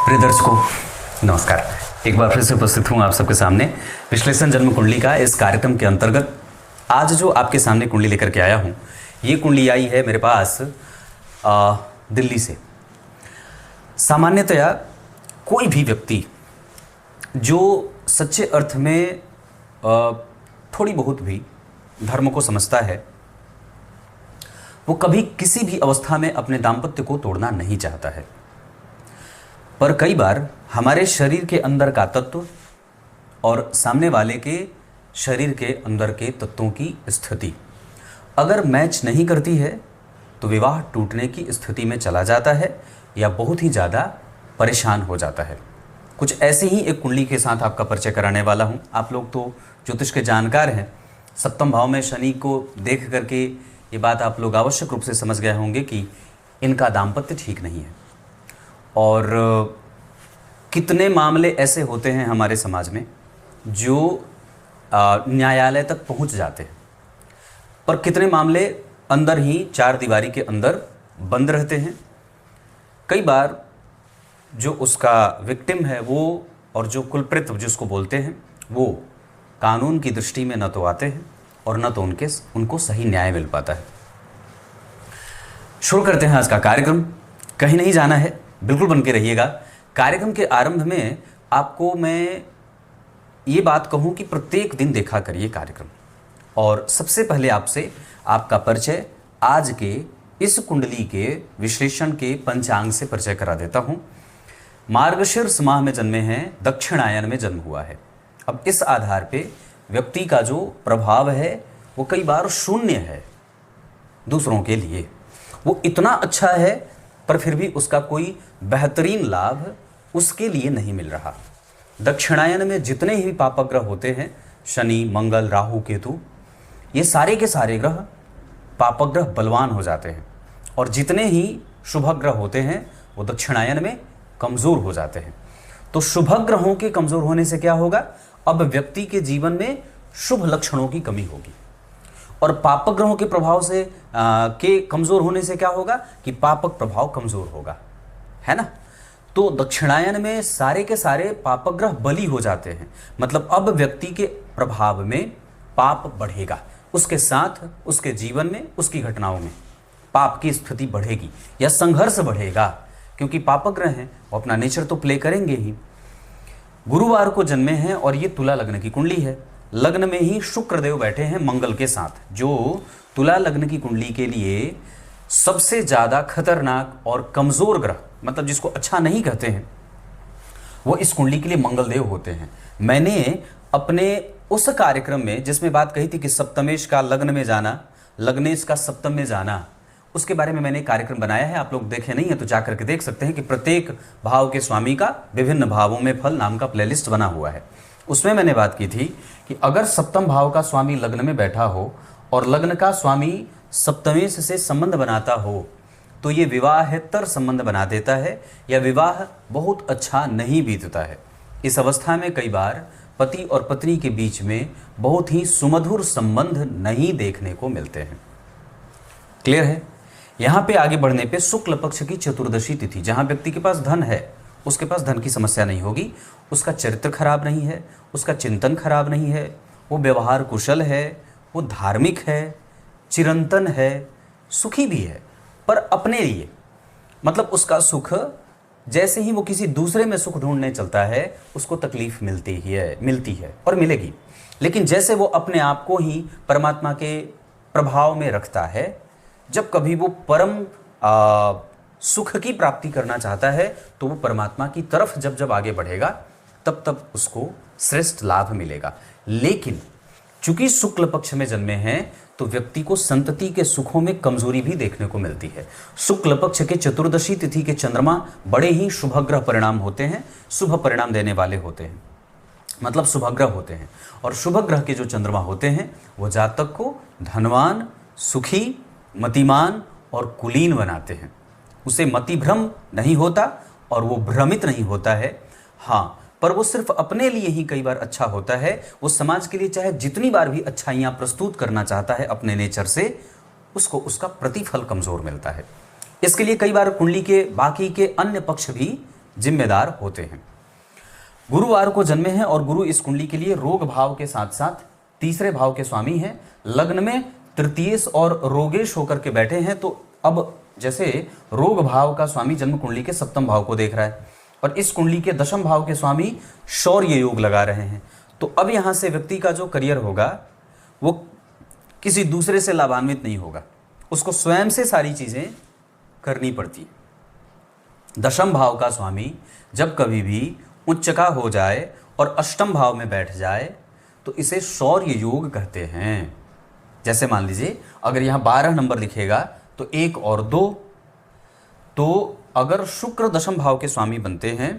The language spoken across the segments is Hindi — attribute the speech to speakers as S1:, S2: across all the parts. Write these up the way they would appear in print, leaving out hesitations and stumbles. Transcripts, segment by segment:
S1: प्रिय दर्शकों नमस्कार। एक बार फिर से उपस्थित हूँ आप सबके सामने विश्लेषण जन्म कुंडली का इस कार्यक्रम के अंतर्गत। आज जो आपके सामने कुंडली लेकर के आया हूँ, ये कुंडली आई है मेरे पास दिल्ली से। सामान्यतया कोई भी व्यक्ति जो सच्चे अर्थ में थोड़ी बहुत भी धर्म को समझता है, वो कभी किसी भी अवस्था में अपने दाम्पत्य को तोड़ना नहीं चाहता है। पर कई बार हमारे शरीर के अंदर का तत्व और सामने वाले के शरीर के अंदर के तत्वों की स्थिति अगर मैच नहीं करती है तो विवाह टूटने की स्थिति में चला जाता है या बहुत ही ज़्यादा परेशान हो जाता है। कुछ ऐसे ही एक कुंडली के साथ आपका परिचय कराने वाला हूँ। आप लोग तो ज्योतिष के जानकार हैं। सप्तम भाव में शनि को देख करके ये बात आप लोग आवश्यक रूप से समझ गए होंगे कि इनका दाम्पत्य ठीक नहीं है। और कितने मामले ऐसे होते हैं हमारे समाज में जो न्यायालय तक पहुंच जाते हैं, पर कितने मामले अंदर ही चार दीवारी के अंदर बंद रहते हैं। कई बार जो उसका विक्टिम है वो और जो कुलप्रित जिसको बोलते हैं वो कानून की दृष्टि में न तो आते हैं और न तो उनको सही न्याय मिल पाता है। शुरू करते हैं आज का कार्यक्रम। कहीं नहीं जाना है, बिल्कुल बन के रहिएगा। कार्यक्रम के आरंभ में आपको मैं ये बात कहूं कि प्रत्येक दिन देखा करिए कार्यक्रम। और सबसे पहले आपसे आपका परिचय आज के इस कुंडली के विश्लेषण के पंचांग से परिचय करा देता हूं। मार्गशीर्ष माह में जन्मे हैं, दक्षिणायन में जन्म हुआ है। अब इस आधार पे व्यक्ति का जो प्रभाव है वो कई बार शून्य है दूसरों के लिए। वो इतना अच्छा है पर फिर भी उसका कोई बेहतरीन लाभ उसके लिए नहीं मिल रहा। दक्षिणायन में जितने ही पापग्रह होते हैं, शनि, मंगल, राहु, केतु, ये सारे के सारे ग्रह पापग्रह बलवान हो जाते हैं। और जितने ही शुभ ग्रह होते हैं वो दक्षिणायन में कमज़ोर हो जाते हैं। तो शुभ ग्रहों के कमज़ोर होने से क्या होगा? अब व्यक्ति के जीवन में शुभ लक्षणों की कमी होगी। और पापक ग्रहों के प्रभाव से के कमज़ोर होने से क्या होगा कि पापक प्रभाव कमज़ोर होगा, है ना। तो दक्षिणायन में सारे के सारे पापक ग्रह बली हो जाते हैं। मतलब अब व्यक्ति के प्रभाव में पाप बढ़ेगा, उसके साथ उसके जीवन में, उसकी घटनाओं में पाप की स्थिति बढ़ेगी या संघर्ष बढ़ेगा, क्योंकि पापक ग्रह हैं वो अपना नेचर तो प्ले करेंगे ही। गुरुवार को जन्मे हैं और ये तुला लग्न की कुंडली है। लग्न में ही शुक्रदेव बैठे हैं मंगल के साथ, जो तुला लग्न की कुंडली के लिए सबसे ज़्यादा खतरनाक और कमज़ोर ग्रह, मतलब जिसको अच्छा नहीं कहते हैं, वो इस कुंडली के लिए मंगलदेव होते हैं। मैंने अपने उस कार्यक्रम में जिसमें बात कही थी कि सप्तमेश का लग्न में जाना, लग्नेश का सप्तम में जाना, उसके बारे में मैंने कार्यक्रम बनाया है। आप लोग देखे नहीं है तो जाकर के देख सकते हैं कि प्रत्येक भाव के स्वामी का विभिन्न भावों में फल नाम का प्लेलिस्ट बना हुआ है। उसमें मैंने बात की थी कि अगर सप्तम भाव का स्वामी लग्न में बैठा हो और लग्न का स्वामी सप्तमेश से संबंध बनाता हो तो ये विवाहेतर संबंध बना देता है या विवाह बहुत अच्छा नहीं बीतता है। इस अवस्था में कई बार पति और पत्नी के बीच में बहुत ही सुमधुर संबंध नहीं देखने को मिलते हैं। क्लियर है? यहाँ पे आगे बढ़ने पे शुक्ल पक्ष की चतुर्दशी तिथि, जहाँ व्यक्ति के पास धन है उसके पास धन की समस्या नहीं होगी, उसका चरित्र खराब नहीं है, उसका चिंतन खराब नहीं है, वो व्यवहार कुशल है, वो धार्मिक है, चिरंतन है, सुखी भी है, पर अपने लिए, मतलब उसका सुख जैसे ही वो किसी दूसरे में सुख ढूंढने चलता है उसको तकलीफ मिलती है और मिलेगी। लेकिन जैसे वो अपने आप को ही परमात्मा के प्रभाव में रखता है, जब कभी वो परम सुख की प्राप्ति करना चाहता है तो वो परमात्मा की तरफ जब आगे बढ़ेगा तब तब उसको श्रेष्ठ लाभ मिलेगा। लेकिन चूंकि शुक्ल पक्ष में जन्मे हैं तो व्यक्ति को संतति के सुखों में कमजोरी भी देखने को मिलती है। शुक्ल पक्ष के चतुर्दशी तिथि के चंद्रमा बड़े ही शुभग्रह परिणाम होते हैं, शुभ परिणाम देने वाले होते हैं, मतलब शुभग्रह होते हैं। और शुभग्रह के जो चंद्रमा होते हैं वो जातक को धनवान, सुखी, मतिमान और कुलीन बनाते हैं। उसे मतिभ्रम नहीं होता और वो भ्रमित नहीं होता है। हाँ, पर वो सिर्फ अपने लिए ही कई बार अच्छा होता है। वो समाज के लिए चाहे जितनी बार भी अच्छाइयाँ प्रस्तुत करना चाहता है अपने नेचर से, उसको उसका प्रतिफल कमज़ोर मिलता है। इसके लिए कई बार कुंडली के बाकी के अन्य पक्ष भी जिम्मेदार होते हैं। गुरुवार को जन्मे हैं और गुरु इस कुंडली के लिए रोग भाव के साथ साथ तीसरे भाव के स्वामी हैं। लग्न में तृतीयेश और रोगेश होकर के बैठे हैं। तो अब जैसे रोग भाव का स्वामी जन्म कुंडली के सप्तम भाव को देख रहा है और इस कुंडली के दशम भाव के स्वामी शौर्य योग लगा रहे हैं। तो अब यहां से व्यक्ति का जो करियर होगा वो किसी दूसरे से लाभान्वित नहीं होगा, उसको स्वयं से सारी चीजें करनी पड़ती है। दशम भाव का स्वामी जब कभी भी उच्च का हो जाए और अष्टम भाव में बैठ जाए तो इसे शौर्य योग कहते हैं। जैसे मान लीजिए अगर यहाँ 12 नंबर लिखेगा तो 1 और 2, तो अगर शुक्र दशम भाव के स्वामी बनते हैं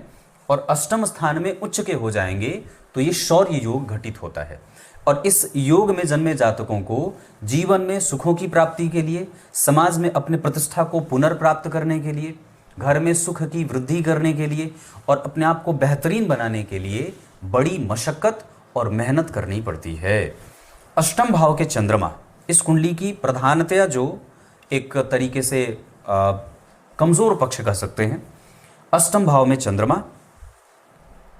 S1: और अष्टम स्थान में उच्च के हो जाएंगे तो ये शौर्य योग घटित होता है। और इस योग में जन्मे जातकों को जीवन में सुखों की प्राप्ति के लिए, समाज में अपने प्रतिष्ठा को पुनर्प्राप्त करने के लिए, घर में सुख की वृद्धि करने के लिए और अपने आप को बेहतरीन बनाने के लिए बड़ी मशक्कत और मेहनत करनी पड़ती है। अष्टम भाव के चंद्रमा इस कुंडली की प्रधानतया जो एक तरीके से कमजोर पक्ष कह सकते हैं। अष्टम भाव में चंद्रमा,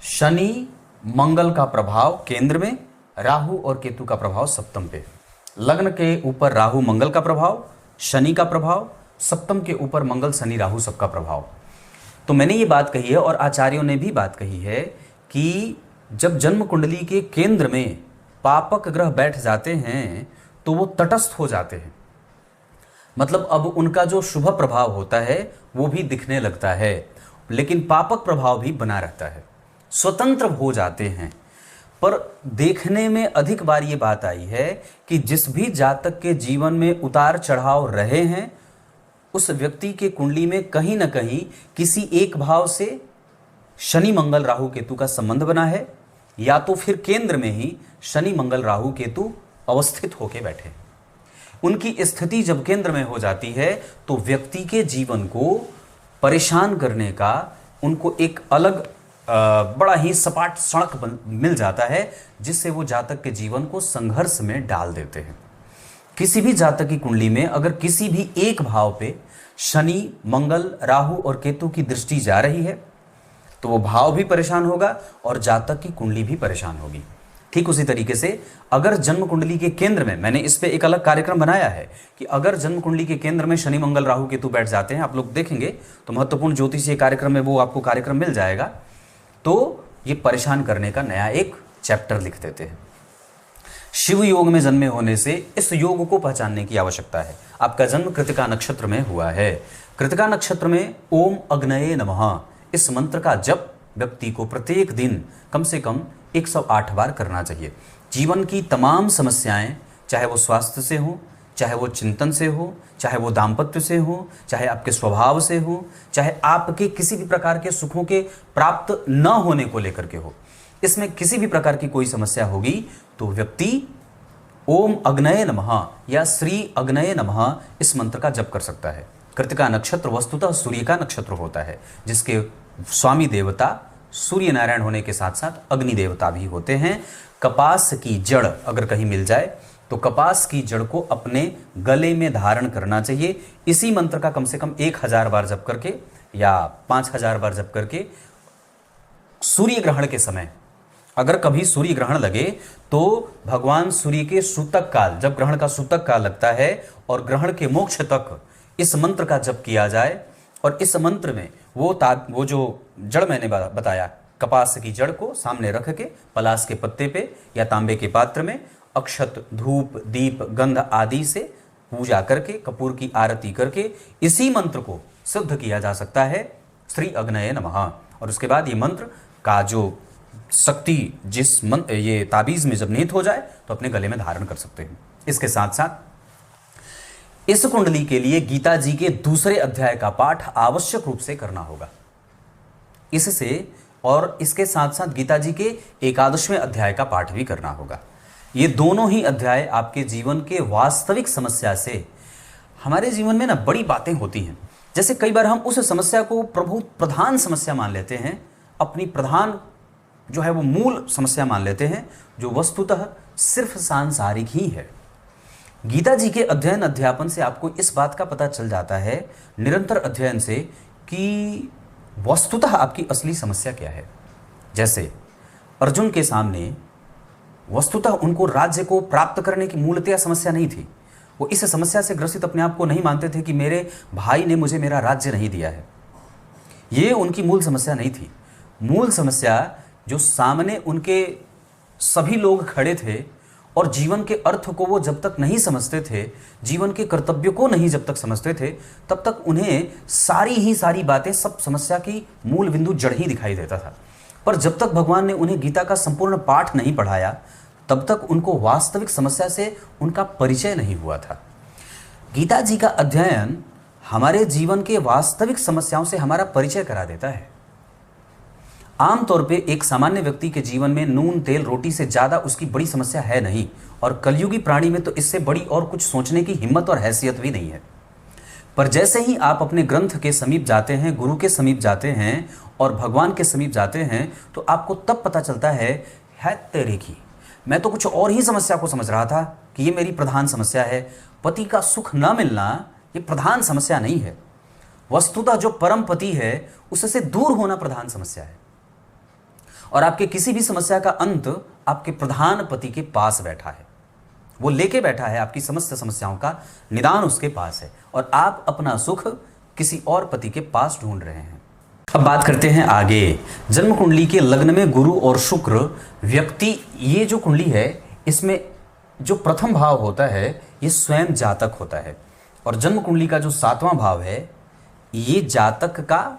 S1: शनि मंगल का प्रभाव केंद्र में, राहु और केतु का प्रभाव सप्तम पे। लग्न के ऊपर राहु मंगल का प्रभाव, शनि का प्रभाव, सप्तम के ऊपर मंगल शनि राहु सबका प्रभाव। तो मैंने ये बात कही है और आचार्यों ने भी बात कही है कि जब जन्म कुंडली के केंद्र में पापक ग्रह बैठ जाते हैं तो वो तटस्थ हो जाते हैं, मतलब अब उनका जो शुभ प्रभाव होता है वो भी दिखने लगता है, लेकिन पापक प्रभाव भी बना रहता है, स्वतंत्र हो जाते हैं। पर देखने में अधिक बार ये बात आई है कि जिस भी जातक के जीवन में उतार चढ़ाव रहे हैं उस व्यक्ति के कुंडली में कहीं ना कहीं किसी एक भाव से शनि मंगल राहु केतु का संबंध बना है, या तो फिर केंद्र में ही शनि मंगल राहु केतु अवस्थित होकर बैठे। उनकी स्थिति जब केंद्र में हो जाती है तो व्यक्ति के जीवन को परेशान करने का उनको एक अलग बड़ा ही सपाट सड़क मिल जाता है, जिससे वो जातक के जीवन को संघर्ष में डाल देते हैं। किसी भी जातक की कुंडली में अगर किसी भी एक भाव पे शनि मंगल राहु और केतु की दृष्टि जा रही है तो वो भाव भी परेशान होगा और जातक की कुंडली भी परेशान होगी। ठीक उसी तरीके से अगर जन्म कुंडली के केंद्र में, मैंने इस पे एक अलग कार्यक्रम बनाया है कि अगर जन्म कुंडली के केंद्र में शनि मंगल राहु केतु बैठ जाते हैं, आप लोग देखेंगे तो महत्वपूर्ण ज्योतिषीय कार्यक्रम में वो आपको कार्यक्रम मिल जाएगा, तो ये परेशान करने का नया एक चैप्टर लिख देते हैं। शिव योग में जन्मे होने से इस योग को पहचानने की आवश्यकता है। आपका जन्म कृतिका नक्षत्र में हुआ है। कृतिका नक्षत्र में ओम अग्नये नमः इस मंत्र का जप व्यक्ति को प्रत्येक दिन कम से कम 108 बार करना चाहिए। जीवन की तमाम समस्याएं, चाहे वो स्वास्थ्य से हो, चाहे वो चिंतन से हो, चाहे वो दाम्पत्य से हो, चाहे आपके स्वभाव से हो, चाहे आपके किसी भी प्रकार के सुखों के प्राप्त न होने को लेकर के हो, इसमें किसी भी प्रकार की कोई समस्या होगी तो व्यक्ति ओम अग्नये नमः या श्री अग्नये नमः इस मंत्र का जप कर सकता है। कृतिका नक्षत्र वस्तुतः सूर्य का नक्षत्र होता है, जिसके स्वामी देवता सूर्य नारायण होने के साथ साथ अग्नि देवता भी होते हैं। कपास की जड़ अगर कहीं मिल जाए तो कपास की जड़ को अपने गले में धारण करना चाहिए। इसी मंत्र का कम से कम 1000 बार जप करके या 5000 बार जप करके सूर्य ग्रहण के समय, अगर कभी सूर्य ग्रहण लगे तो भगवान सूर्य के सूतक काल, जब ग्रहण का सूतक काल लगता है और ग्रहण के मोक्ष तक इस मंत्र का जप किया जाए और इस मंत्र में वो जो जड़ मैंने बताया, कपास की जड़ को सामने रख के पलाश के पत्ते पे या तांबे के पात्र में अक्षत धूप दीप गंध आदि से पूजा करके कपूर की आरती करके इसी मंत्र को सिद्ध किया जा सकता है, श्री अग्नये नमः। और उसके बाद ये मंत्र का जो शक्ति जिस मंत्र ये ताबीज में जब निहित हो जाए तो अपने गले में धारण कर सकते हैं। इसके साथ साथ इस कुंडली के लिए गीता जी के दूसरे अध्याय का पाठ आवश्यक रूप से करना होगा। इससे और इसके साथ साथ गीता जी के 11वें अध्याय का पाठ भी करना होगा। ये दोनों ही अध्याय आपके जीवन के वास्तविक समस्या से, हमारे जीवन में ना बड़ी बातें होती हैं, जैसे कई बार हम उस समस्या को प्रभु प्रधान समस्या मान लेते हैं, अपनी प्रधान जो है वो मूल समस्या मान लेते हैं, जो वस्तुतः सिर्फ सांसारिक ही है। गीता जी के अध्ययन अध्यापन से आपको इस बात का पता चल जाता है, निरंतर अध्ययन से, कि वस्तुतः आपकी असली समस्या क्या है। जैसे अर्जुन के सामने वस्तुतः उनको राज्य को प्राप्त करने की मूलतः समस्या नहीं थी। वो इस समस्या से ग्रसित अपने आप को नहीं मानते थे कि मेरे भाई ने मुझे मेरा राज्य नहीं दिया है। ये उनकी मूल समस्या नहीं थी। मूल समस्या जो सामने उनके सभी लोग खड़े थे और जीवन के अर्थ को वो जब तक नहीं समझते थे, जीवन के कर्तव्य को नहीं जब तक समझते थे, तब तक उन्हें सारी बातें, सब समस्या की मूल बिंदु जड़ ही दिखाई देता था। पर जब तक भगवान ने उन्हें गीता का संपूर्ण पाठ नहीं पढ़ाया, तब तक उनको वास्तविक समस्या से उनका परिचय नहीं हुआ था। गीता जी का अध्ययन हमारे जीवन के वास्तविक समस्याओं से हमारा परिचय करा देता है। आमतौर पे एक सामान्य व्यक्ति के जीवन में नून तेल रोटी से ज़्यादा उसकी बड़ी समस्या है नहीं, और कलयुगी प्राणी में तो इससे बड़ी और कुछ सोचने की हिम्मत और हैसियत भी नहीं है। पर जैसे ही आप अपने ग्रंथ के समीप जाते हैं, गुरु के समीप जाते हैं और भगवान के समीप जाते हैं, तो आपको तब पता चलता है तेरे की, मैं तो कुछ और ही समस्या को समझ रहा था कि ये मेरी प्रधान समस्या है। पति का सुख न मिलना ये प्रधान समस्या नहीं है। वस्तुतः जो परम पति है उससे दूर होना प्रधान समस्या है। और आपके किसी भी समस्या का अंत आपके प्रधान पति के पास बैठा है। वो लेके बैठा है, आपकी समस्त समस्याओं का निदान उसके पास है, और आप अपना सुख किसी और पति के पास ढूंढ रहे हैं। अब बात करते हैं आगे। जन्म कुंडली के लग्न में गुरु और शुक्र व्यक्ति, ये जो कुंडली है इसमें जो प्रथम भाव होता है ये स्वयं जातक होता है, और जन्म कुंडली का जो 7वां भाव है ये जातक का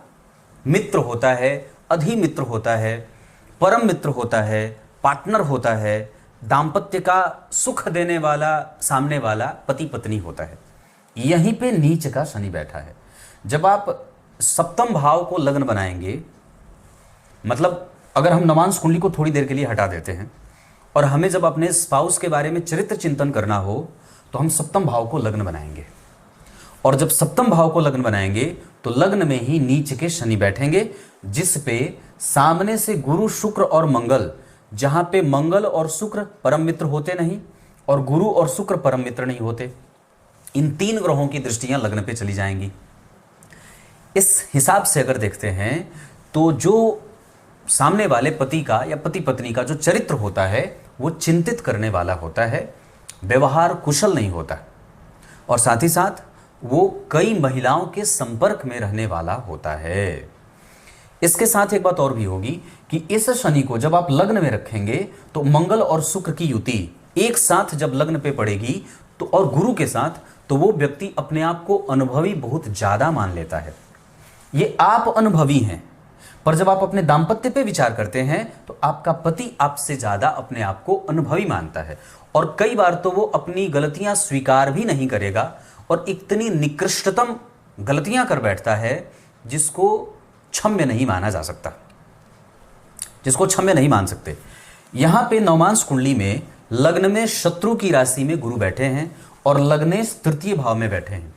S1: मित्र होता है, अधिमित्र होता है, परम मित्र होता है, पार्टनर होता है, दाम्पत्य का सुख देने वाला सामने वाला पति पत्नी होता है। यहीं पे नीच का शनि बैठा है। जब आप सप्तम भाव को लग्न बनाएंगे, मतलब अगर हम नवांश कुंडली को थोड़ी देर के लिए हटा देते हैं और हमें जब अपने स्पाउस के बारे में चरित्र चिंतन करना हो तो हम सप्तम भाव को लग्न बनाएंगे, और जब सप्तम भाव को लग्न बनाएंगे तो लग्न में ही नीच के शनि बैठेंगे, जिस पे सामने से गुरु शुक्र और मंगल, जहां पे मंगल और शुक्र परम मित्र होते नहीं और गुरु और शुक्र परम मित्र नहीं होते, इन 3 ग्रहों की दृष्टियां लग्न पे चली जाएंगी। इस हिसाब से अगर देखते हैं तो जो सामने वाले पति का या पति पत्नी का जो चरित्र होता है वो चिंतित करने वाला होता है, व्यवहार कुशल नहीं होता, और साथ ही साथ वो कई महिलाओं के संपर्क में रहने वाला होता है। इसके साथ एक बात और भी होगी कि इस शनि को जब आप लग्न में रखेंगे तो मंगल और शुक्र की युति एक साथ जब लग्न पे पड़ेगी तो, और गुरु के साथ, तो वो व्यक्ति अपने आप को अनुभवी बहुत ज्यादा मान लेता है। ये आप अनुभवी हैं, पर जब आप अपने दाम्पत्य पे विचार करते हैं तो आपका पति आपसे ज्यादा अपने आप को अनुभवी मानता है, और कई बार तो वो अपनी गलतियां स्वीकार भी नहीं करेगा और इतनी निकृष्टतम गलतियां कर बैठता है जिसको क्षम्य नहीं माना जा सकता, जिसको क्षम्य नहीं मान सकते। यहां पे नवमांश कुंडली में लग्न में शत्रु की राशि में गुरु बैठे हैं और लग्नेश तृतीय भाव में बैठे हैं।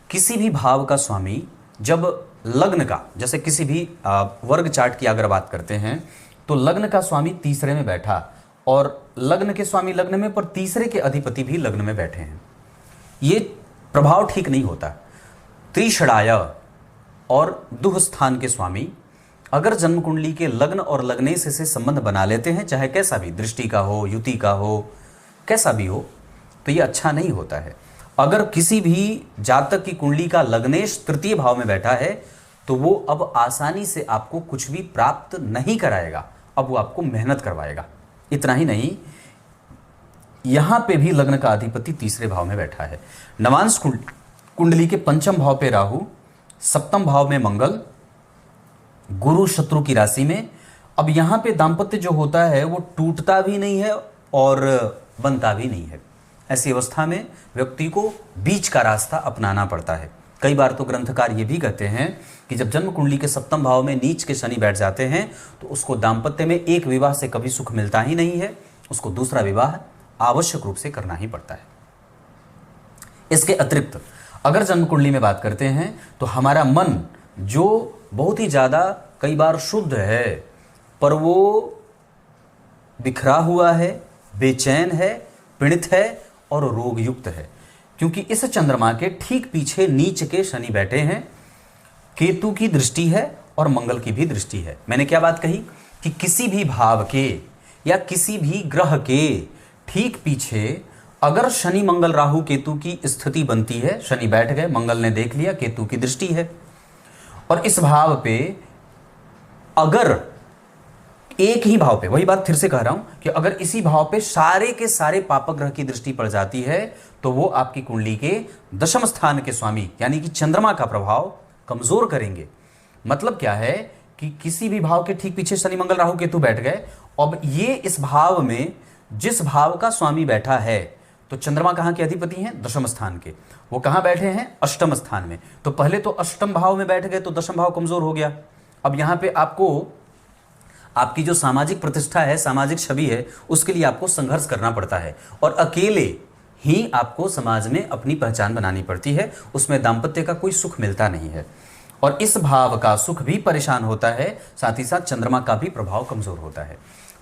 S1: किसी भी भाव का स्वामी जब लग्न का, जैसे किसी भी वर्ग चार्ट की अगर बात करते हैं तो लग्न का स्वामी तीसरे में बैठा और लग्न के स्वामी लग्न में, पर तीसरे के अधिपति भी लग्न में बैठे हैं, ये प्रभाव ठीक नहीं होता। त्रिषडाय और दुह स्थान के स्वामी अगर जन्म कुंडली के लग्न और लग्नेश से संबंध बना लेते हैं, चाहे कैसा भी, दृष्टि का हो, युति का हो, कैसा भी हो, तो ये अच्छा नहीं होता है। अगर किसी भी जातक की कुंडली का लग्नेश तृतीय भाव में बैठा है तो वो अब आसानी से आपको कुछ भी प्राप्त नहीं कराएगा, अब वो आपको मेहनत करवाएगा। इतना ही नहीं, यहां पे भी लग्न का अधिपति तीसरे भाव में बैठा है। नवांश कुंडली के पंचम भाव पे राहु, सप्तम भाव में मंगल, गुरु शत्रु की राशि में। अब यहां पे दाम्पत्य जो होता है वो टूटता भी नहीं है और बनता भी नहीं है। ऐसी अवस्था में व्यक्ति को बीच का रास्ता अपनाना पड़ता है। कई बार तो ग्रंथकार ये भी कहते हैं कि जब जन्म कुंडली के सप्तम भाव में नीच के शनि बैठ जाते हैं तो उसको दाम्पत्य में एक विवाह से कभी सुख मिलता ही नहीं है, उसको दूसरा विवाह आवश्यक रूप से करना ही पड़ता है। इसके अतिरिक्त अगर जन्म कुंडली में बात करते हैं तो हमारा मन जो बहुत ही ज़्यादा कई बार शुद्ध है पर वो बिखरा हुआ है, बेचैन है, पीड़ित है और रोग युक्त है, क्योंकि इस चंद्रमा के ठीक पीछे नीच के शनि बैठे हैं, केतु की दृष्टि है और मंगल की भी दृष्टि है। मैंने क्या बात कही कि किसी भी भाव के या किसी भी ग्रह के ठीक पीछे अगर शनि मंगल राहु केतु की स्थिति बनती है, शनि बैठ गए, मंगल ने देख लिया, केतु की दृष्टि है, और इस भाव पे अगर एक ही भाव पे, वही बात फिर से कह रहा हूं कि अगर इसी भाव पे सारे के सारे पापक ग्रह की दृष्टि पड़ जाती है तो वो आपकी कुंडली के दशम स्थान के स्वामी यानी कि चंद्रमा का प्रभाव कमजोर करेंगे। मतलब क्या है कि किसी भी भाव के ठीक पीछे शनि मंगल राहु केतु बैठ गए, अब ये इस भाव में जिस भाव का स्वामी बैठा है, तो चंद्रमा कहां के अधिपति हैं? दशम स्थान के। वो कहां बैठे हैं? अष्टम स्थान में। तो पहले तो अष्टम भाव में बैठ गए तो दशम भाव कमजोर हो गया। अब यहां पे आपको आपकी जो सामाजिक प्रतिष्ठा है, सामाजिक छवि है, उसके लिए आपको संघर्ष करना पड़ता है और अकेले ही आपको समाज में अपनी पहचान बनानी पड़ती है। उसमें दाम्पत्य का कोई सुख मिलता नहीं है और इस भाव का सुख भी परेशान होता है, साथ ही साथ चंद्रमा का भी प्रभाव कमजोर होता है।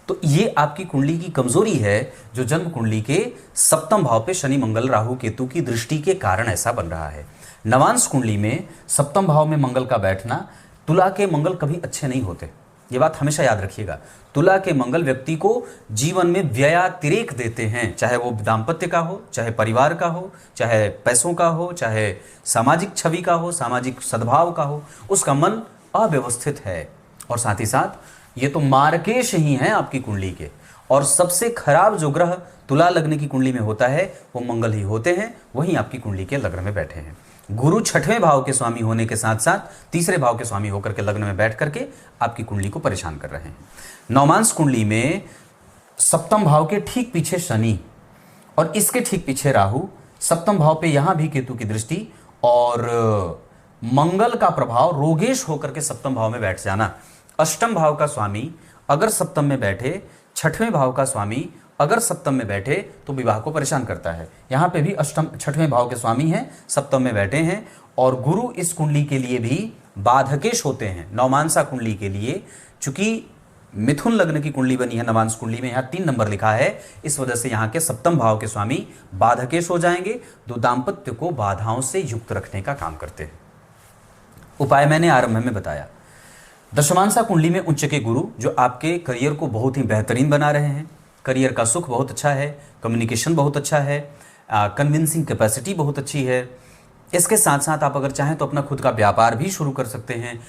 S1: तो ये आपकी कुंडली की कमजोरी है जो जन्म कुंडली के सप्तम भाव पे शनि मंगल राहु केतु की दृष्टि के कारण ऐसा बन रहा है। नवांश कुंडली में सप्तम भाव में मंगल का बैठना, तुला के मंगल कभी अच्छे नहीं होते, ये बात हमेशा याद रखिएगा। तुला के मंगल व्यक्ति को जीवन में व्ययातिरेक देते हैं, चाहे वो दाम्पत्य का हो, चाहे परिवार का हो, चाहे पैसों का हो, चाहे सामाजिक छवि का हो, सामाजिक सद्भाव का हो। उसका मन अव्यवस्थित है और साथ ही साथ ये तो मार्केश ही हैं आपकी कुंडली के। और सबसे खराब जो ग्रह तुला लग्न की कुंडली में होता है वो मंगल ही होते हैं, वहीं आपकी कुंडली के लग्न में बैठे हैं। गुरु छठवें भाव के स्वामी होने के साथ साथ तीसरे भाव के स्वामी होकर के लग्न में बैठ करके आपकी कुंडली को परेशान कर रहे हैं। नवमांश कुंडली में सप्तम भाव के ठीक पीछे शनि और इसके ठीक पीछे राहु, सप्तम भाव पे यहां भी केतु की दृष्टि और मंगल का प्रभाव रोगेश होकर के सप्तम भाव में बैठ जाना। अष्टम भाव का स्वामी अगर सप्तम में बैठे, छठवें भाव का स्वामी अगर सप्तम में बैठे तो विवाह को परेशान करता है। यहां पे भी अष्टम छठवें भाव के स्वामी हैं, सप्तम में बैठे हैं और गुरु इस कुंडली के लिए भी बाधकेश होते हैं। नवमांसा कुंडली के लिए, चूंकि मिथुन लग्न की कुंडली बनी है नवांश कुंडली में, यहां 3 नंबर लिखा है, इस वजह से यहां के सप्तम भाव के स्वामी बाधकेश हो जाएंगे, जो दाम्पत्य को बाधाओं से युक्त रखने का काम करते हैं। उपाय मैंने आरंभ में बताया। दशमांसा कुंडली में उच्च के गुरु जो आपके करियर को बहुत ही बेहतरीन बना रहे हैं, करियर का सुख बहुत अच्छा है, कम्युनिकेशन बहुत अच्छा है, कन्विंसिंग कैपेसिटी बहुत अच्छी है। इसके साथ साथ आप अगर चाहें तो अपना खुद का व्यापार भी शुरू कर सकते हैं।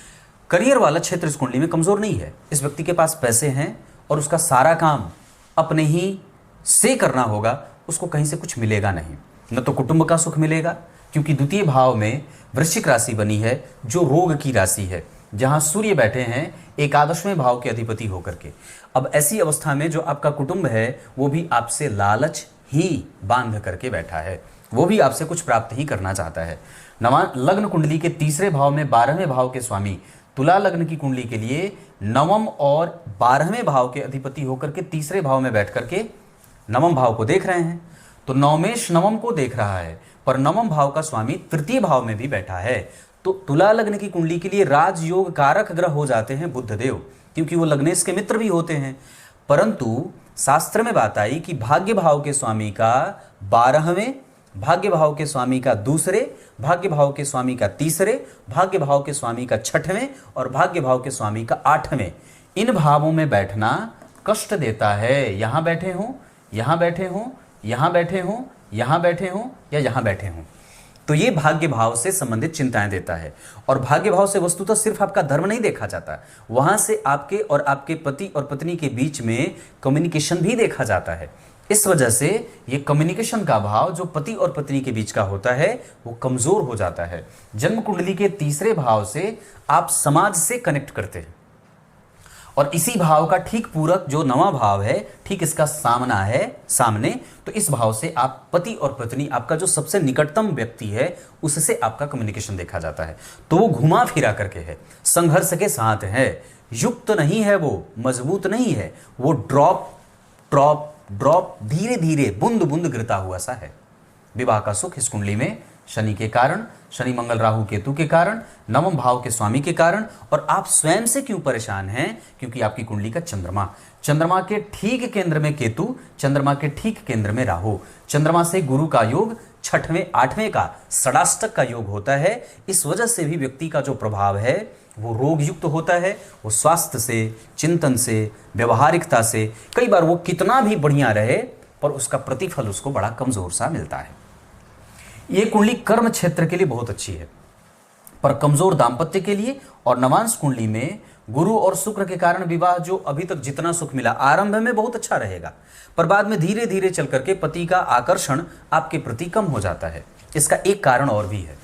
S1: करियर वाला क्षेत्र इस कुंडली में कमज़ोर नहीं है। इस व्यक्ति के पास पैसे हैं और उसका सारा काम अपने ही से करना होगा, उसको कहीं से कुछ मिलेगा नहीं। न तो कुटुंब का सुख मिलेगा, क्योंकि द्वितीय भाव में वृश्चिक राशि बनी है जो रोग की राशि है, जहां सूर्य बैठे हैं एकादशवें भाव के अधिपति होकर के। अब ऐसी अवस्था में जो आपका कुटुंब है वो भी आपसे लालच ही बांध करके बैठा है, वो भी आपसे कुछ प्राप्त ही करना चाहता है। लग्न कुंडली के तीसरे भाव में 12वें भाव के स्वामी तुला लग्न की कुंडली के लिए नवम और 12वें भाव के अधिपति होकर के तीसरे भाव में बैठ करके नवम भाव को देख रहे हैं। तो नवमेश नवम को देख रहा है, पर नवम भाव का स्वामी तृतीय भाव में भी बैठा है। तो तुला लग्न की कुंडली के लिए राजयोग कारक ग्रह हो जाते हैं बुधदेव, क्योंकि वो लग्नेश के मित्र भी होते हैं। परंतु शास्त्र में बात आई कि भाग्य भाव के स्वामी का 12वें, भाग्य भाव के स्वामी का दूसरे, भाग्य भाव के स्वामी का तीसरे, भाग्य भाव के स्वामी का 6वें और भाग्य भाव के स्वामी का 8वें, इन भावों में बैठना कष्ट देता है। यहां बैठे हों, यहां बैठे हों, यहां बैठे हों, यहां बैठे हों या यहां बैठे हों, तो ये भाग्य भाव से संबंधित चिंताएं देता है। और भाग्य भाव से वस्तुतः सिर्फ आपका धर्म नहीं देखा जाता, वहां से आपके और आपके पति और पत्नी के बीच में कम्युनिकेशन भी देखा जाता है। इस वजह से ये कम्युनिकेशन का भाव जो पति और पत्नी के बीच का होता है वो कमजोर हो जाता है। जन्म कुंडली के तीसरे भाव से आप समाज से कनेक्ट करते हैं और इसी भाव का ठीक पूरक जो नवा भाव है, ठीक इसका सामना है सामने, तो इस भाव से आप पति और पत्नी, आपका जो सबसे निकटतम व्यक्ति है, उससे आपका कम्युनिकेशन देखा जाता है। तो वो घुमा फिरा करके है, संघर्ष के साथ है, युक्त नहीं है, वो मजबूत नहीं है, वो ड्रॉप ड्रॉप ड्रॉप धीरे धीरे बूंद बूंद गिरता हुआ सा है। विवाह का सुख इस कुंडली में शनि के कारण, शनि मंगल राहु केतु के कारण, नवम भाव के स्वामी के कारण। और आप स्वयं से क्यों परेशान हैं? क्योंकि आपकी कुंडली का चंद्रमा के ठीक केंद्र में केतु, चंद्रमा के ठीक केंद्र में राहु, चंद्रमा से गुरु का योग, छठवें आठवें का षडाष्टक का योग होता है। इस वजह से भी व्यक्ति का जो प्रभाव है वो रोग युक्त होता है। वो स्वास्थ्य से, चिंतन से, व्यवहारिकता से, कई बार वो कितना भी बढ़िया रहे पर उसका प्रतिफल उसको बड़ा कमजोर सा मिलता है। ये कुंडली कर्म क्षेत्र के लिए बहुत अच्छी है पर कमजोर दाम्पत्य के लिए। और नवांश कुंडली में गुरु और शुक्र के कारण विवाह जो अभी तक जितना सुख मिला आरंभ में बहुत अच्छा रहेगा पर बाद में धीरे धीरे चल करके पति का आकर्षण आपके प्रति कम हो जाता है। इसका एक कारण और भी है,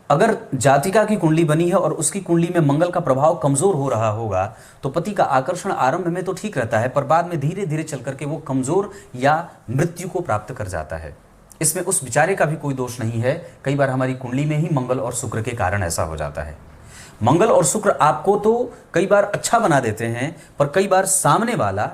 S1: अगर जातिका की कुंडली बनी है और उसकी कुंडली में मंगल का प्रभाव कमजोर हो रहा होगा तो पति का आकर्षण आरंभ में तो ठीक रहता है पर बाद में धीरे धीरे चल करके वो कमजोर या मृत्यु को प्राप्त कर जाता है। इसमें उस बेचारे का भी कोई दोष नहीं है, कई बार हमारी कुंडली में ही मंगल और शुक्र के कारण ऐसा हो जाता है। मंगल और शुक्र आपको तो कई बार अच्छा बना देते हैं पर कई बार सामने वाला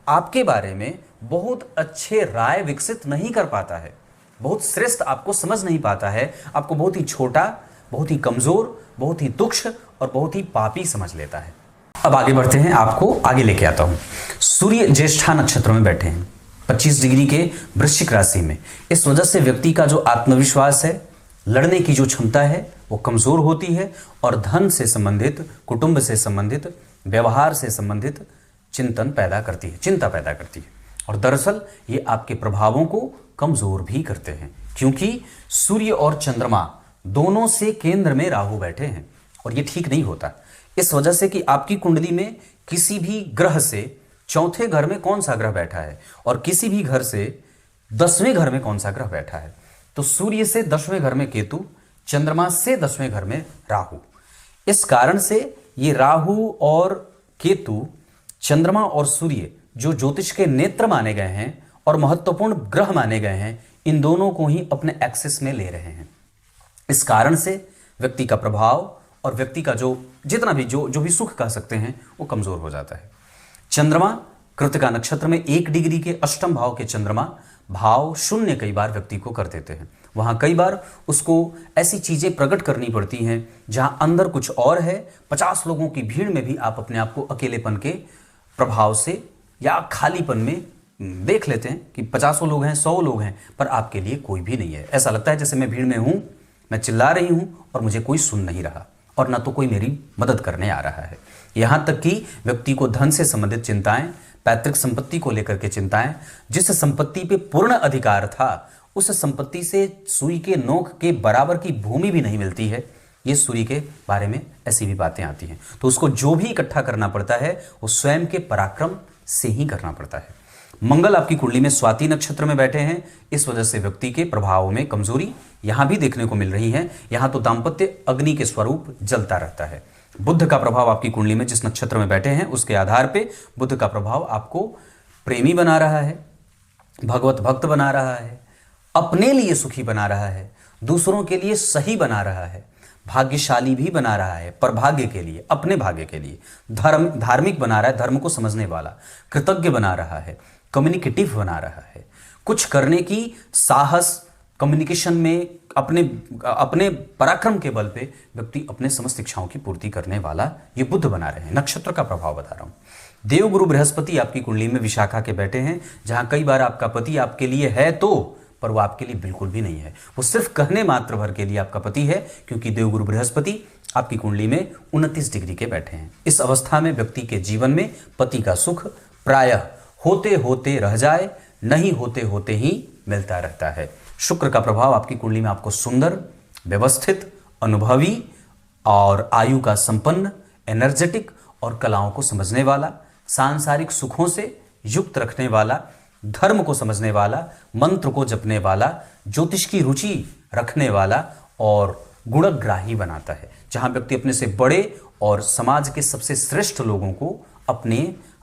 S1: आपके बारे में बहुत अच्छे राय विकसित नहीं कर पाता है, बहुत श्रेष्ठ आपको समझ नहीं पाता है, आपको बहुत ही छोटा, बहुत ही कमजोर, बहुत ही तुच्छ और बहुत ही पापी समझ लेता है। अब आगे बढ़ते हैं, आपको आगे लेके आता हूं। सूर्य ज्येष्ठा नक्षत्र में बैठे हैं 25 डिग्री के वृश्चिक राशि में। इस वजह से व्यक्ति का जो आत्मविश्वास है, लड़ने की जो क्षमता है वो कमजोर होती है और धन से संबंधित, कुटुंब से संबंधित, व्यवहार से संबंधित चिंता पैदा करती है। और दरअसल ये आपके प्रभावों को कमजोर भी करते हैं क्योंकि सूर्य और चंद्रमा दोनों से केंद्र में राहु बैठे हैं और ये ठीक नहीं होता। इस वजह से कि आपकी कुंडली में किसी भी ग्रह से चौथे घर में कौन सा ग्रह बैठा है और किसी भी घर से 10वें घर में कौन सा ग्रह बैठा है, तो सूर्य से 10वें घर में केतु, चंद्रमा से 10वें घर में राहु। इस कारण से ये राहु और केतु, चंद्रमा और सूर्य जो ज्योतिष के नेत्र माने गए हैं और महत्वपूर्ण ग्रह माने गए हैं, इन दोनों को ही अपने एक्सेस में ले रहे हैं। इस कारण से व्यक्ति का प्रभाव और व्यक्ति का जो जितना भी जो भी सुख कह सकते हैं वो कमजोर हो जाता है। चंद्रमा कृतिका नक्षत्र में 1 डिग्री के अष्टम भाव के चंद्रमा भाव शून्य कई बार व्यक्ति को कर देते हैं। वहां कई बार उसको ऐसी चीजें प्रकट करनी पड़ती हैं जहां अंदर कुछ और है। 50 लोगों की भीड़ में भी आप अपने आप को अकेलेपन के प्रभाव से या खालीपन में देख लेते हैं कि 50 लोग हैं, 100 लोग हैं, पर आपके लिए कोई भी नहीं है। ऐसा लगता है जैसे मैं भीड़ में हूं, मैं चिल्ला रही हूं और मुझे कोई सुन नहीं रहा और ना तो कोई मेरी मदद करने आ रहा है। यहां तक कि व्यक्ति को धन से संबंधित चिंताएं, पैतृक संपत्ति को लेकर के चिंताएं, जिस संपत्ति पे पूर्ण अधिकार था उस संपत्ति से सुई के नोक के बराबर की भूमि भी नहीं मिलती है, ये सूर्य के बारे में ऐसी भी बातें आती हैं। तो उसको जो भी इकट्ठा करना पड़ता है वो स्वयं के पराक्रम से ही करना पड़ता है। मंगल आपकी कुंडली में स्वाति नक्षत्र में बैठे हैं, इस वजह से व्यक्ति के प्रभावों में कमजोरी यहां भी देखने को मिल रही है। यहां तो दाम्पत्य अग्नि के स्वरूप जलता रहता है। बुध का प्रभाव आपकी कुंडली में जिस नक्षत्र में बैठे हैं उसके आधार पे बुध का प्रभाव आपको प्रेमी बना रहा है, भगवत भक्त बना रहा है, अपने लिए सुखी बना रहा है, दूसरों के लिए सही बना रहा है, भाग्यशाली भी बना रहा है, पर भाग्य के लिए, अपने भाग्य के लिए, धार्मिक बना रहा है, धर्म को समझने वाला, कृतज्ञ बना रहा है, कम्युनिकेटिव बना रहा है, कुछ करने की साहस, कम्युनिकेशन में अपने पराक्रम के बल पे व्यक्ति अपने समस्त इच्छाओं की पूर्ति करने वाला ये बुध बना रहे हैं। नक्षत्र का प्रभाव बता रहा हूं। देवगुरु बृहस्पति आपकी कुंडली में विशाखा के बैठे हैं, जहां कई बार आपका पति आपके लिए है तो, पर वो आपके लिए बिल्कुल भी नहीं है, वो सिर्फ कहने मात्र भर के लिए आपका पति है, क्योंकि देवगुरु बृहस्पति आपकी कुंडली में 29 डिग्री के बैठे हैं। इस अवस्था में व्यक्ति के जीवन में पति का सुख प्रायः होते होते रह जाए, नहीं होते होते ही मिलता रहता है। शुक्र का प्रभाव आपकी कुंडली में आपको सुंदर, व्यवस्थित, अनुभवी और आयु का संपन्न, एनर्जेटिक और कलाओं को समझने वाला, सांसारिक सुखों से युक्त रखने वाला, धर्म को समझने वाला, मंत्र को जपने वाला, ज्योतिष की रुचि रखने वाला और गुणग्राही बनाता है, जहां व्यक्ति अपने से बड़े और समाज के सबसे श्रेष्ठ लोगों को अपने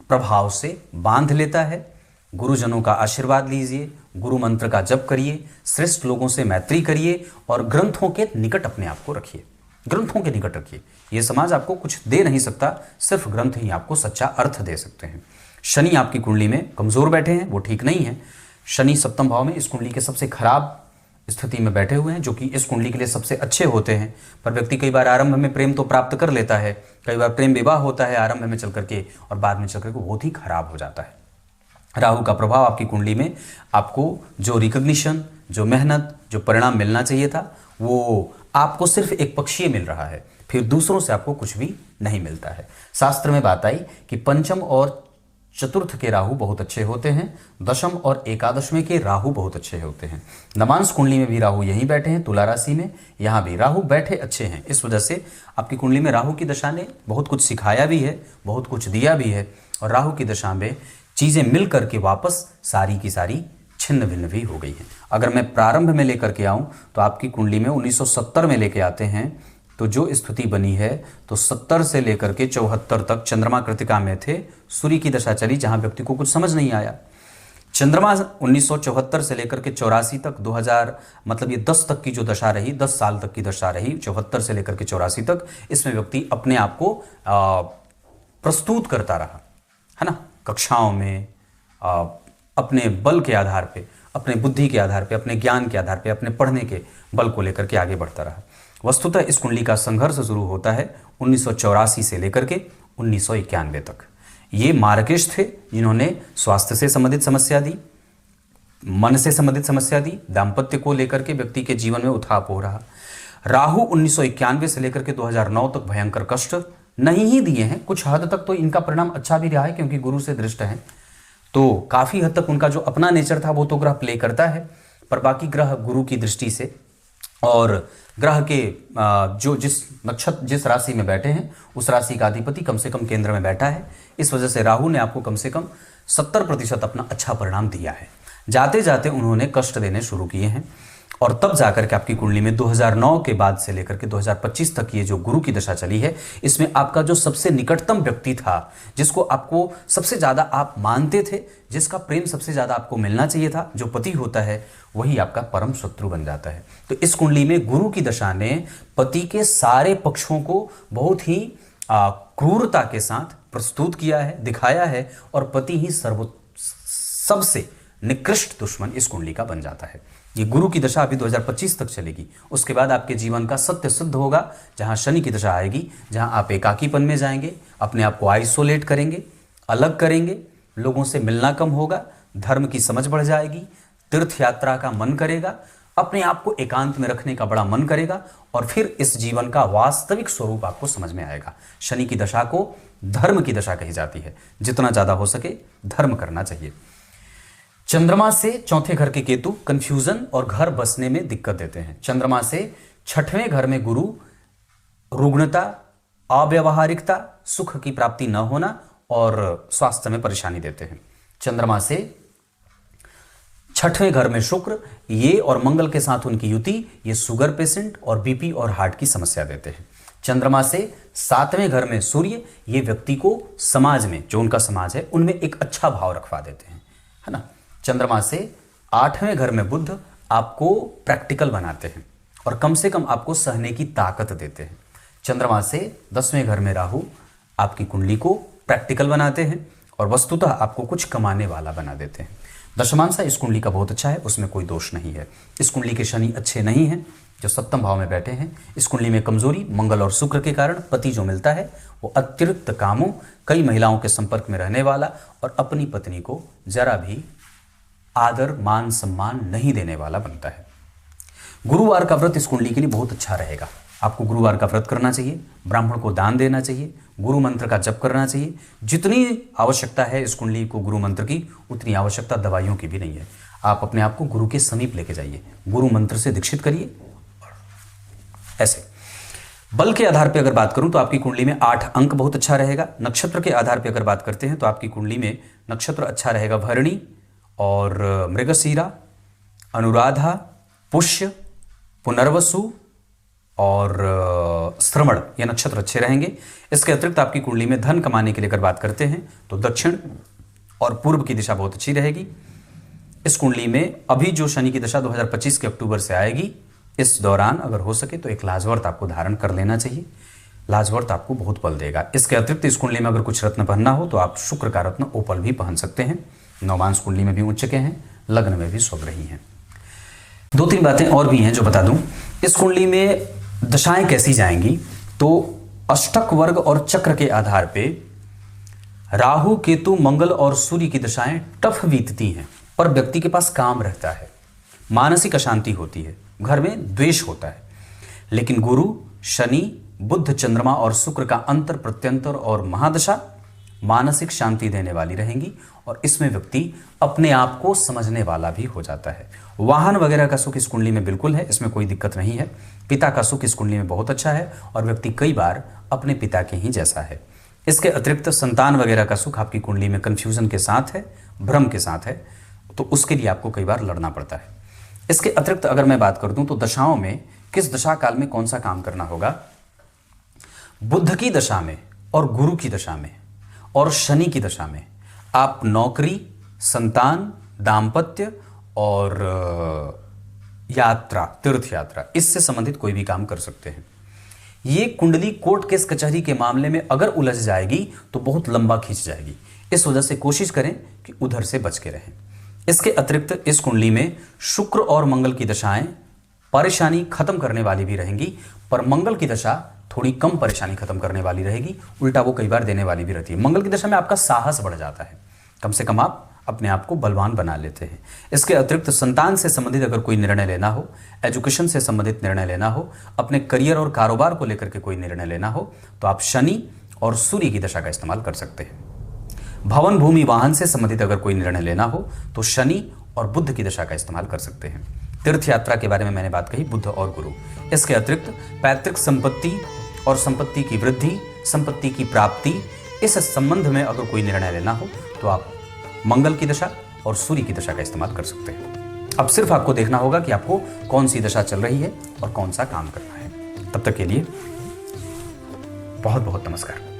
S1: प्रभाव से बांध लेता है। गुरुजनों का आशीर्वाद लीजिए, गुरु मंत्र का जप करिए, श्रेष्ठ लोगों से मैत्री करिए और ग्रंथों के निकट अपने आप को रखिए। ग्रंथों के निकट रखिए। यह समाज आपको कुछ दे नहीं सकता, सिर्फ ग्रंथ ही आपको सच्चा अर्थ दे सकते हैं। शनि आपकी कुंडली में कमजोर बैठे हैं, वो ठीक नहीं है। शनि सप्तम भाव में इस कुंडली के सबसे खराब स्थिति में बैठे हुए हैं, जो कि इस कुंडली के लिए सबसे अच्छे होते हैं। पर व्यक्ति कई बार आरंभ में प्रेम तो प्राप्त कर लेता है, कई बार प्रेम विवाह होता है आरंभ में चल करके, और बाद में चल करके बहुत ही खराब हो जाता है। राहु का प्रभाव आपकी कुंडली में आपको जो रिकॉग्निशन, जो मेहनत, जो परिणाम मिलना चाहिए था, वो आपको सिर्फ एक पक्षीय मिल रहा है, फिर दूसरों से आपको कुछ भी नहीं मिलता है। शास्त्र में बात आई कि पंचम और चतुर्थ के राहु बहुत अच्छे होते हैं, दशम और एकादश में के राहु बहुत अच्छे होते हैं। नवांश कुंडली में भी राहु यहीं बैठे हैं, तुला राशि में, यहाँ भी राहु बैठे अच्छे हैं। इस वजह से आपकी कुंडली में राहु की दशा ने बहुत कुछ सिखाया भी है, बहुत कुछ दिया भी है, और राहु की दशा में चीज़ें मिल करके वापस सारी की सारी छिन्न भिन्न भी हो गई हैं। अगर मैं प्रारंभ में लेकर के आऊँ तो आपकी कुंडली में 1970 में लेके आते हैं, तो जो स्थिति बनी है, तो 70 से लेकर के 74 तक चंद्रमा कृतिका में थे, सूर्य की दशा चली, जहां व्यक्ति को कुछ समझ नहीं आया। चंद्रमा 1974 से लेकर के 84 तक, 2000 मतलब ये 10 तक की जो दशा रही, 10 साल तक की दशा रही, 74 से लेकर के 84 तक, इसमें व्यक्ति अपने आप को प्रस्तुत करता रहा, है ना, कक्षाओं में अपने बल के आधार पे, अपने बुद्धि के आधार पे, अपने ज्ञान के आधार पे, अपने पढ़ने के बल को लेकर के आगे बढ़ता रहा। वस्तुतः इस कुंडली का संघर्ष शुरू होता है 1984 से लेकर के 1991 तक। ये मार्केश थे जिन्होंने स्वास्थ्य से संबंधित समस्या दी, मन से संबंधित समस्या दी, दाम्पत्य को लेकर के व्यक्ति के जीवन में उठाव हो रहा। राहु 1991 से लेकर के 2009 तक भयंकर कष्ट नहीं ही दिए हैं, कुछ हद तक तो इनका परिणाम अच्छा भी रहा है, क्योंकि गुरु से दृष्ट है, तो काफी हद तक उनका जो अपना नेचर था वो तो ग्रह प्ले करता है, पर बाकी ग्रह गुरु की दृष्टि से और ग्रह के जो जिस राशि में बैठे हैं उस राशि का अधिपति कम से कम केंद्र में बैठा है। इस वजह से राहु ने आपको कम से कम 70% अपना अच्छा परिणाम दिया है। जाते जाते उन्होंने कष्ट देने शुरू किए हैं, और तब जाकर के आपकी कुंडली में 2009 के बाद से लेकर के 2025 तक ये जो गुरु की दशा चली है, इसमें आपका जो सबसे निकटतम व्यक्ति था, जिसको आपको सबसे ज़्यादा आप मानते थे, जिसका प्रेम सबसे ज़्यादा आपको मिलना चाहिए था, जो पति होता है, वही आपका परम शत्रु बन जाता है। तो इस कुंडली में गुरु की दशा ने पति के सारे पक्षों को बहुत ही क्रूरता के साथ प्रस्तुत किया है, दिखाया है, और पति ही सबसे निकृष्ट दुश्मन इस कुंडली का बन जाता है। ये गुरु की दशा अभी 2025 तक चलेगी। उसके बाद आपके जीवन का सत्य सिद्ध होगा, जहां शनि की दशा आएगी, जहां आप एकाकीपन में जाएंगे, अपने आप को आइसोलेट करेंगे, अलग करेंगे, लोगों से मिलना कम होगा, धर्म की समझ बढ़ जाएगी, तीर्थ यात्रा का मन करेगा, अपने आप को एकांत में रखने का बड़ा मन करेगा, और फिर इस जीवन का वास्तविक स्वरूप आपको समझ में आएगा। शनि की दशा को धर्म की दशा कही जाती है, जितना ज्यादा हो सके धर्म करना चाहिए। चंद्रमा से चौथे घर के केतु कंफ्यूजन और घर बसने में दिक्कत देते हैं। चंद्रमा से छठवें घर में गुरु रुग्णता, अव्यावहारिकता, सुख की प्राप्ति न होना और स्वास्थ्य में परेशानी देते हैं। चंद्रमा से छठवें घर में शुक्र, ये और मंगल के साथ उनकी युति, ये शुगर पेशेंट और बीपी और हार्ट की समस्या देते हैं। चंद्रमा से सातवें घर में सूर्य, ये व्यक्ति को समाज में, जो उनका समाज है, उनमें एक अच्छा भाव रखवा देते हैं, है ना। चंद्रमा से आठवें घर में बुध, आपको प्रैक्टिकल बनाते हैं और कम से कम आपको सहने की ताकत देते हैं। चंद्रमा से 10वें घर में राहु, आपकी कुंडली को प्रैक्टिकल बनाते हैं और वस्तुतः आपको कुछ कमाने वाला बना देते हैं। दशमांशा इस कुंडली का बहुत अच्छा है, उसमें कोई दोष नहीं है। इस कुंडली के शनि अच्छे नहीं हैं, जो सप्तम भाव में बैठे हैं। इस कुंडली में कमजोरी मंगल और शुक्र के कारण पति जो मिलता है वो अतिरिक्त कामों, कई महिलाओं के संपर्क में रहने वाला और अपनी पत्नी को जरा भी आदर मान सम्मान नहीं देने वाला बनता है। गुरुवार का व्रत इस कुंडली के लिए बहुत अच्छा रहेगा। आपको गुरुवार का व्रत करना चाहिए, ब्राह्मण को दान देना चाहिए, गुरु मंत्र का जप करना चाहिए। जितनी आवश्यकता है इस कुंडली को गुरु मंत्र की, उतनी आवश्यकता दवाइयों की भी नहीं है। आप अपने आप को गुरु के समीप लेके जाइए, गुरु मंत्र से दीक्षित करिए। ऐसे बल के आधार पर अगर बात करूं तो आपकी कुंडली में 8 अंक बहुत अच्छा रहेगा। नक्षत्र के आधार पर अगर बात करते हैं तो आपकी कुंडली में नक्षत्र अच्छा रहेगा भरणी और मृगशीरा, अनुराधा, पुष्य, पुनर्वसु और श्रवण, ये नक्षत्र अच्छे रहेंगे। इसके अतिरिक्त आपकी कुंडली में धन कमाने के लिए अगर बात करते हैं तो दक्षिण और पूर्व की दिशा बहुत अच्छी रहेगी। इस कुंडली में अभी जो शनि की दशा 2025 के अक्टूबर से आएगी, इस दौरान अगर हो सके तो एक लाजवर्त आपको धारण कर लेना चाहिए। लाजवर्त आपको बहुत बल देगा। इसके अतिरिक्त इस कुंडली में अगर कुछ रत्न पहनना हो तो आप शुक्र का रत्न ओपल भी पहन सकते हैं। नवमांश कुंडली में भी उच्च के हैं, लग्न में भी स्वग्रही हैं। दो तीन बातें और भी हैं जो बता दूं। इस कुंडली में दशाएं कैसी जाएंगी, तो अष्टक वर्ग और चक्र के आधार पे राहु, केतु, मंगल और सूर्य की दशाएं टफ बीतती हैं, पर व्यक्ति के पास काम रहता है, मानसिक अशांति होती है, घर में द्वेष होता है। लेकिन गुरु, शनि, बुध, चंद्रमा और शुक्र का अंतर, प्रत्यंतर और महादशा मानसिक शांति देने वाली रहेंगी, और इसमें व्यक्ति अपने आप को समझने वाला भी हो जाता है। वाहन वगैरह का सुख इस कुंडली में बिल्कुल है, इसमें कोई दिक्कत नहीं है। पिता का सुख इस कुंडली में बहुत अच्छा है, और व्यक्ति कई बार अपने पिता के ही जैसा है। इसके अतिरिक्त संतान वगैरह का सुख आपकी कुंडली में कंफ्यूजन के साथ है, भ्रम के साथ है, तो उसके लिए आपको कई बार लड़ना पड़ता है। इसके अतिरिक्त अगर मैं बात कर दूं तो दशाओं में किस दशा काल में कौन सा काम करना होगा। बुध की दशा में और गुरु की दशा में और शनि की दशा में आप नौकरी, संतान, दाम्पत्य और यात्रा, तीर्थ यात्रा, इससे संबंधित कोई भी काम कर सकते हैं। ये कुंडली कोर्ट केस कचहरी के मामले में अगर उलझ जाएगी तो बहुत लंबा खींच जाएगी। इस वजह से कोशिश करें कि उधर से बच के रहें। इसके अतिरिक्त इस कुंडली में शुक्र और मंगल की दशाएं परेशानी खत्म करने वाली भी रहेंगी, पर मंगल की दशा थोड़ी कम परेशानी खत्म करने वाली रहेगी, उल्टा वो कई बार देने वाली भी रहती है। मंगल की दशा में आपका साहस बढ़ जाता है, कम से कम आप अपने आप को बलवान बना लेते हैं। इसके अतिरिक्त संतान से संबंधित अगर कोई निर्णय लेना हो, एजुकेशन से संबंधित निर्णय लेना हो, अपने करियर और कारोबार को लेकर के कोई निर्णय लेना हो, तो आप शनि और सूर्य की दशा का इस्तेमाल कर सकते हैं। भवन, भूमि, वाहन से संबंधित अगर कोई निर्णय लेना हो तो शनि और बुध की दशा का इस्तेमाल कर सकते हैं। तीर्थ यात्रा के बारे में मैंने बात कही, बुध और गुरु। इसके अतिरिक्त पैतृक संपत्ति और संपत्ति की वृद्धि, संपत्ति की प्राप्ति, इस संबंध में अगर कोई निर्णय लेना हो तो आप मंगल की दशा और सूर्य की दशा का इस्तेमाल कर सकते हैं। अब सिर्फ आपको देखना होगा कि आपको कौन सी दशा चल रही है और कौन सा काम करना है। तब तक के लिए बहुत बहुत नमस्कार।